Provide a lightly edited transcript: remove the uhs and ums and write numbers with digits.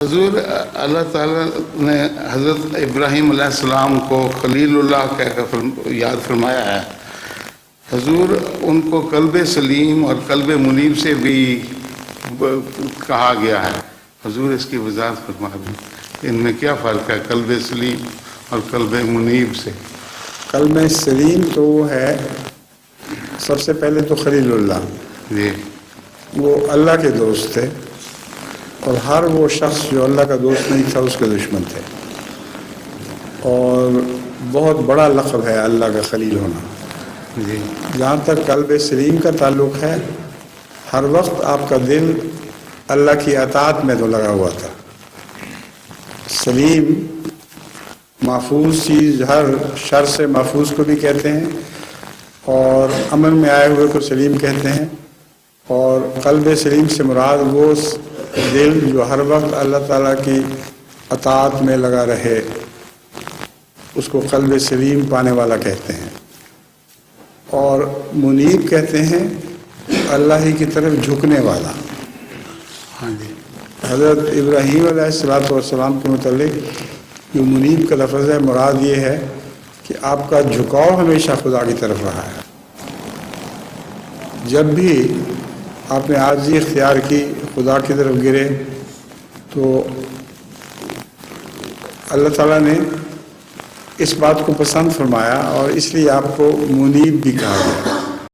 حضور اللہ تعالیٰ نے حضرت ابراہیم علیہ السلام کو خلیل اللہ کہہ کر یاد فرمایا ہے. حضور ان کو قلب سلیم اور قلب منیب سے بھی کہا گیا ہے. حضور اس کی وضاحت فرما دیں ان میں کیا فرق ہے قلب سلیم اور قلب منیب سے؟ قلب سلیم تو وہ ہے، سب سے پہلے تو خلیل اللہ جی وہ اللہ کے دوست تھے، اور ہر وہ شخص جو اللہ کا دوست نہیں تھا اس کے دشمن تھے، اور بہت بڑا لقب ہے اللہ کا خلیل ہونا. جی جہاں تک قلب سلیم کا تعلق ہے، ہر وقت آپ کا دل اللہ کی اطاعت میں تو لگا ہوا تھا. سلیم محفوظ چیز، ہر شر سے محفوظ کو بھی کہتے ہیں، اور امن میں آئے ہوئے کو سلیم کہتے ہیں. اور قلب سلیم سے مراد وہ دل جو ہر وقت اللہ تعالیٰ کی اطاعت میں لگا رہے، اس کو قلب سلیم پانے والا کہتے ہیں. اور منیب کہتے ہیں اللہ ہی کی طرف جھکنے والا. ہاں جی حضرت ابراہیم علیہ السلام کے متعلق جو منیب کا لفظ ہے، مراد یہ ہے کہ آپ کا جھکاؤ ہمیشہ خدا کی طرف رہا ہے. جب بھی آپ نے عاجزی اختیار کی، خدا کی طرف گرے، تو اللہ تعالیٰ نے اس بات کو پسند فرمایا، اور اس لیے آپ کو منیب بھی کہا گیا.